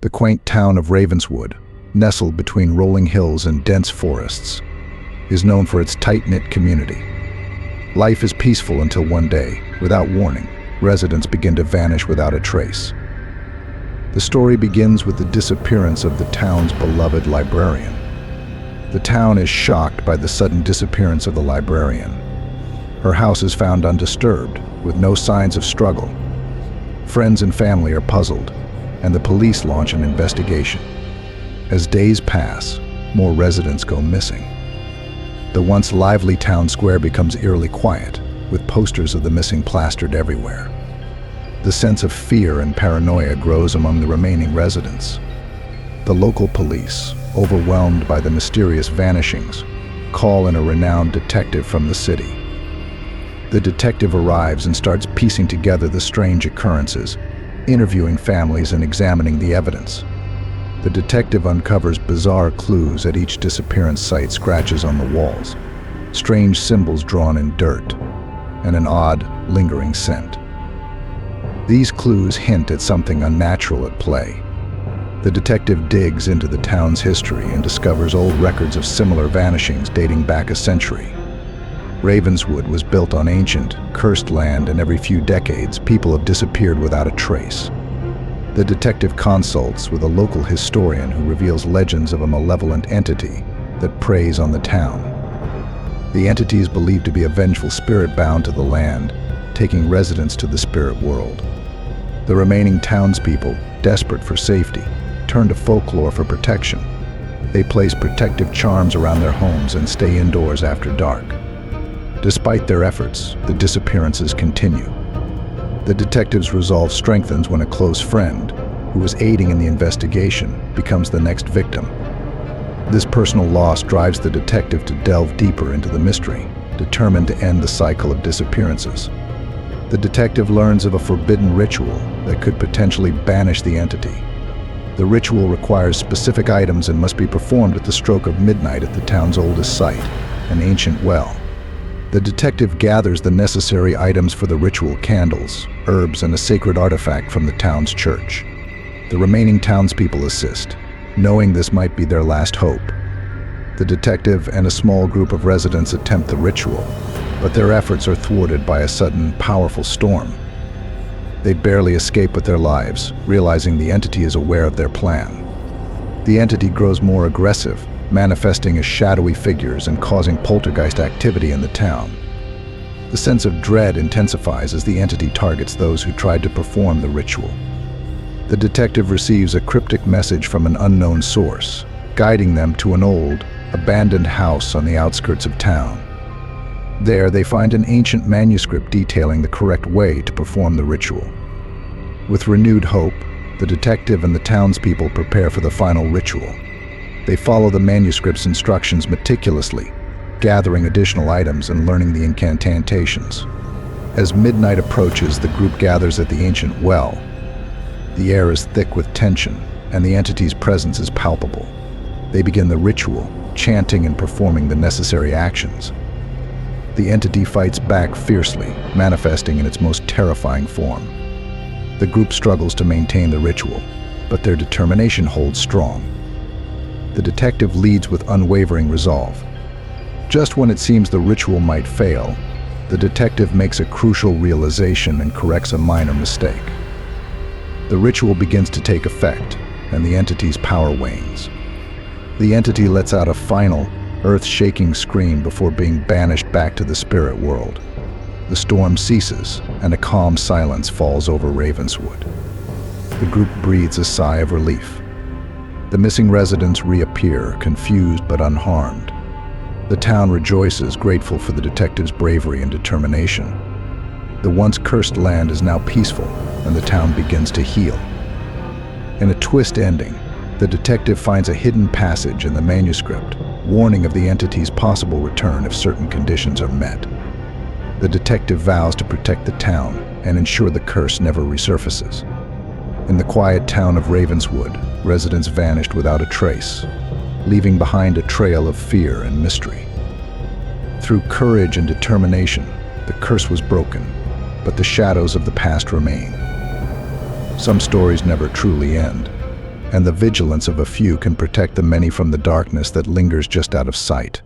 The quaint town of Ravenswood, nestled between rolling hills and dense forests, is known for its tight-knit community. Life is peaceful until one day, without warning, residents begin to vanish without a trace. The story begins with the disappearance of the town's beloved librarian. The town is shocked by the sudden disappearance of the librarian. Her house is found undisturbed, with no signs of struggle. Friends and family are puzzled, and the police launch an investigation. As days pass, more residents go missing. The once lively town square becomes eerily quiet, with posters of the missing plastered everywhere. The sense of fear and paranoia grows among the remaining residents. The local police, overwhelmed by the mysterious vanishings, call in a renowned detective from the city. The detective arrives and starts piecing together the strange occurrences, interviewing families and examining the evidence. The detective uncovers bizarre clues at each disappearance site: scratches on the walls, strange symbols drawn in dirt, and an odd, lingering scent. These clues hint at something unnatural at play. The detective digs into the town's history and discovers old records of similar vanishings dating back a century. Ravenswood was built on ancient, cursed land, and every few decades, people have disappeared without a trace. The detective consults with a local historian who reveals legends of a malevolent entity that preys on the town. The entity is believed to be a vengeful spirit bound to the land, taking residents to the spirit world. The remaining townspeople, desperate for safety, turn to folklore for protection. They place protective charms around their homes and stay indoors after dark. Despite their efforts, the disappearances continue. The detective's resolve strengthens when a close friend, who was aiding in the investigation, becomes the next victim. This personal loss drives the detective to delve deeper into the mystery, determined to end the cycle of disappearances. The detective learns of a forbidden ritual that could potentially banish the entity. The ritual requires specific items and must be performed at the stroke of midnight at the town's oldest site, an ancient well. The detective gathers the necessary items for the ritual: candles, herbs, and a sacred artifact from the town's church. The remaining townspeople assist, knowing this might be their last hope. The detective and a small group of residents attempt the ritual, but their efforts are thwarted by a sudden, powerful storm. They barely escape with their lives, realizing the entity is aware of their plan. The entity grows more aggressive, manifesting as shadowy figures and causing poltergeist activity in the town. The sense of dread intensifies as the entity targets those who tried to perform the ritual. The detective receives a cryptic message from an unknown source, guiding them to an old, abandoned house on the outskirts of town. There, they find an ancient manuscript detailing the correct way to perform the ritual. With renewed hope, the detective and the townspeople prepare for the final ritual. They follow the manuscript's instructions meticulously, gathering additional items and learning the incantations. As midnight approaches, the group gathers at the ancient well. The air is thick with tension, and the entity's presence is palpable. They begin the ritual, chanting and performing the necessary actions. The entity fights back fiercely, manifesting in its most terrifying form. The group struggles to maintain the ritual, but their determination holds strong. The detective leads with unwavering resolve. Just when it seems the ritual might fail, the detective makes a crucial realization and corrects a minor mistake. The ritual begins to take effect, and the entity's power wanes. The entity lets out a final, earth-shaking scream before being banished back to the spirit world. The storm ceases, and a calm silence falls over Ravenswood. The group breathes a sigh of relief. The missing residents reappear, confused but unharmed. The town rejoices, grateful for the detective's bravery and determination. The once cursed land is now peaceful, and the town begins to heal. In a twist ending, the detective finds a hidden passage in the manuscript, warning of the entity's possible return if certain conditions are met. The detective vows to protect the town and ensure the curse never resurfaces. In the quiet town of Ravenswood, residents vanished without a trace, leaving behind a trail of fear and mystery. Through courage and determination, the curse was broken, but the shadows of the past remain. Some stories never truly end, and the vigilance of a few can protect the many from the darkness that lingers just out of sight.